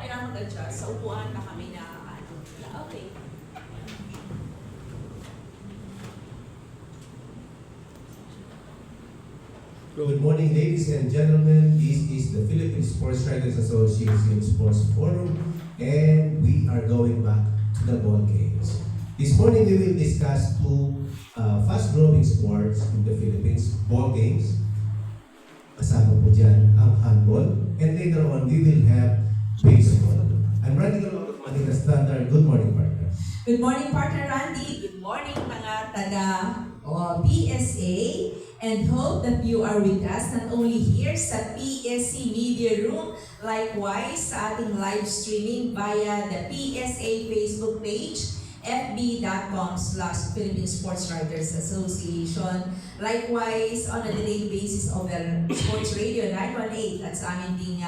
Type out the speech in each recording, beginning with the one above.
kailangan mag-adjust. Sa upuan na kami nakakaano. Okay. Good morning, ladies and gentlemen. This is the Philippine Sports Riders Association Sports Forum, and we are going back to the ball games. This morning, we will discuss two fast-growing sports in the Philippines, ball games. Kasama po dyan ang handball, and later on, we will have baseball. I'm running along with Manila Standard. Good morning, partner. Good morning, partner Randy. Good morning, mga taga PSA. And hope that you are with us not only here sa PSC Media Room, likewise sa ating live streaming via the PSA Facebook page, fb.com/Philippine Sports Writers Association. Likewise, on a delayed basis over Sports Radio 918 at sa aming ding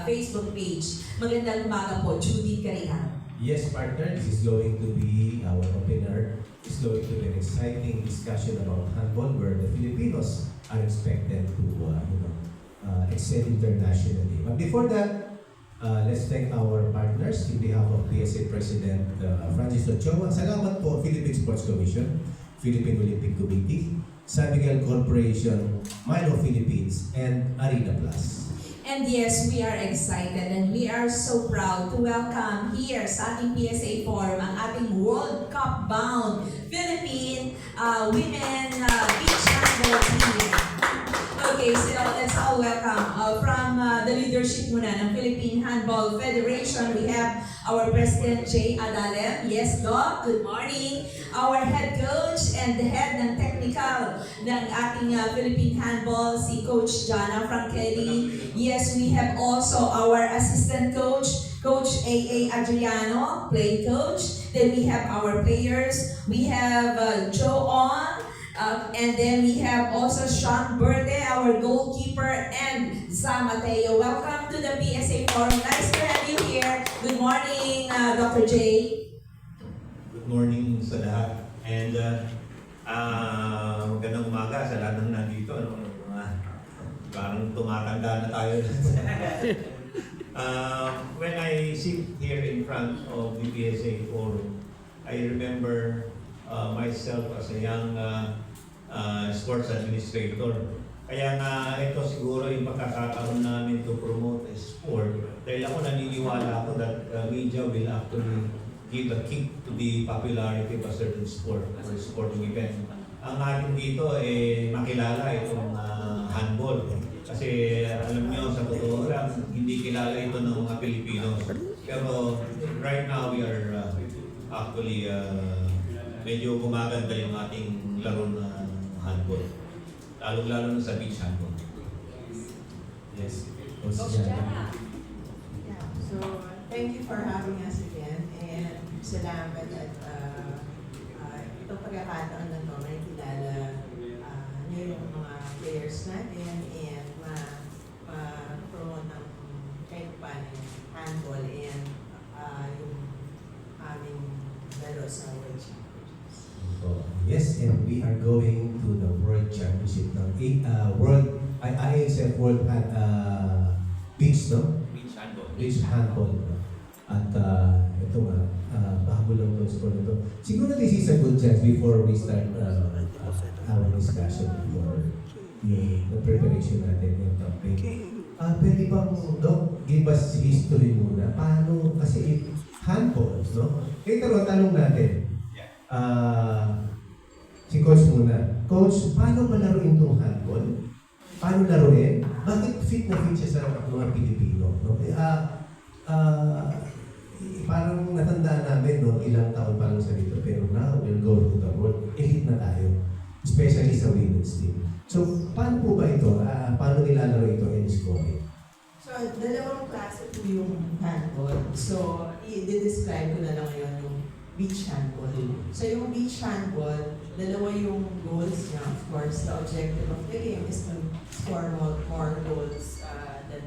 Facebook page. Magandang umaga po, Judy Carihan. Yes, partner, this is going to be our opener. It's going to be an exciting discussion about handball where the Filipinos are expected to excel internationally. But before that, let's thank our partners in behalf of PSA President Francis Ochoa. Salamat po, Philippine Sports Commission, Philippine Olympic Committee, San Miguel Corporation, Milo Philippines, and Arena Plus. And yes, we are excited and we are so proud to welcome here sa ating PSA Forum ang ating World Cup bound Philippine Women Beach Handball team. Okay, so let's all welcome from the leadership muna ng Philippine Handball Federation. We have our President Jay Adalem. Yes, Doc, good morning. Our head coach and the head ng technical ng ating Philippine Handball, si Coach Jana Frankelli. Yes, we have also our assistant coach, Coach A.A. Adriano, play coach. Then we have our players. We have Joe On. And then we have also Sean Berde, our goalkeeper, and Za Mateo. Welcome to the PSA Forum. Nice to have you here. Good morning, Dr. J. Good morning sa lahat. And magandang umaga sa lahat ng nandito. Parang tumatanda na tayo. When I sit here in front of the PSA Forum, I remember myself as a young sports administrator. Kaya nga ito siguro yung pagkakataon namin to promote a sport. Dahil ako naniniwala ako that media will actually give a kick to the popularity of a certain sport or sporting event. Ang atin dito makilala itong handball. Kasi alam niyo sa totoo lang, hindi kilala ito ng mga Pilipino. Pero right now we are actually medyo gumaganda yung ating laro na handball. Lalo-lalo na sa beach handball. Yes. Coach Jana. So, thank you for having us again. And salamat at itong pagkakataon na ito, may kilala niyo yung mga players natin and ma-promote ng kahit paano yung handball and yung aming laro sa World Championships. Yes, and we are going to the World Championship ng IASF World Beach, no? Beach handball. Beach handball. No? At ito nga, bago lang itong sport na ito. Siguro this is a good chance before we start our discussion for the preparation natin yung topic. Pwede bang, Doc, give us history muna. Paano, kasi handball, no? Later on, tanong natin. Si Coach muna. Coach, paano malaruin itong handball? Paano laruin? Bakit fit na fit siya sa mga Pilipino? No? Parang natandaan namin, no? Ilang taon pa lang sa dito. Pero now, we'll go to the world. Elite na tayo. Especially sa women's team. So, paano po ba ito? Paano nilalaro ito in scoring? So, dalawang klase po yung handball. So, i-describe ko na lang ngayon yung beach handball. So, yung beach handball, dalawa yung goals niya. Of course, the objective of the game is to score more goals than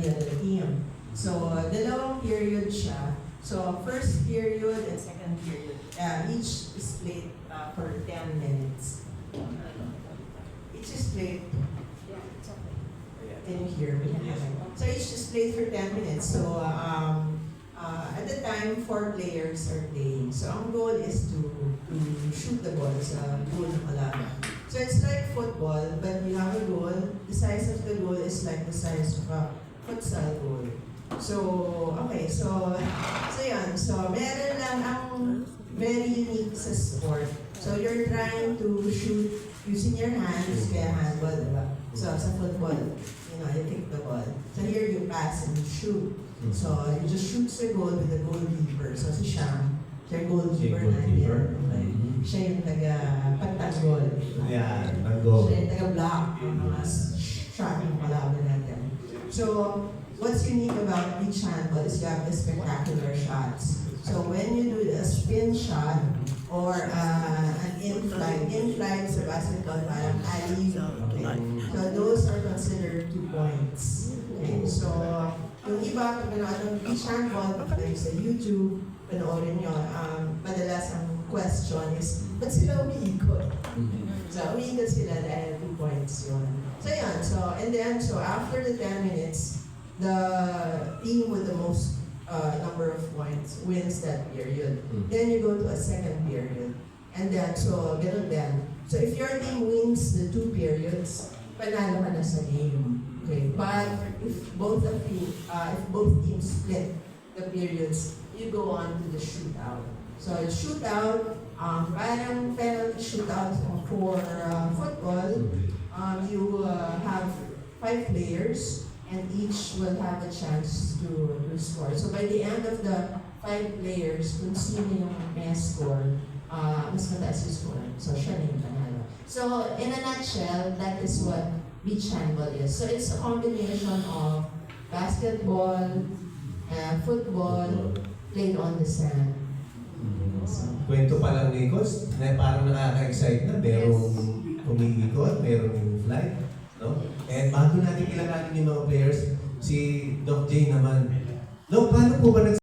the other team. So, dalawang period siya. So, first period and second period. Each is played for 10 minutes. Each is played. Can you hear me? So, each is just play for 10 minutes. So, at the time, 4 players are playing. So, ang goal is to shoot the ball sa goal ng kalaban. So, it's like football, but you have a goal. The size of the goal is like the size of a futsal goal. So, okay. So yan. So, meron lang ang very unique sa sport. So, you're trying to shoot using your hands, kaya handball, diba? So, sa football, you kick the ball. So, here you pass and you shoot. So, you just shoot the goal with the goalkeeper. So, si Sham, siya yung goalkeeper natin. Okay. Siya yung taga-pagtanggol. Yan, nag-go. Siya yung taga-block ng mga shot yung kalaban natin. So, what's unique about beach handball is you have the spectacular shots. So, when you do a spin shot or an in-flight sa basketball, parang alley. Okay. So, those are considered 2 points. Okay. So, yung iba, pag nanood ng beach handball, like sa YouTube, panoorin nyo, madalas ang question is, ba't sila umiikot? So, umiikot sila dahil 2 points yun. So, yan. So, and then, so after the 10 minutes, the team with the most number of points wins that period. Then you go to a second period. And then, so, ganun din. So, if your team wins the 2 periods, panalo ka na sa game. Okay, but if both teams split the periods, you go on to the shootout. So shootout, parang penalty shootout for football. You have 5 players, and each will have a chance to score. So by the end of the 5 players, kung sino yung may score, mas mataas yung score. So siya na yung panalo. So in a nutshell, that is what beach handball is. So it's a combination of basketball, football, played on the sand. Kwento pa lang ni Coach, na parang nakaka-excite na. Merong umikot, merong yung flight. No? And bago natin kilalanin yung mga players, si Doc J naman. Doc, paano po ba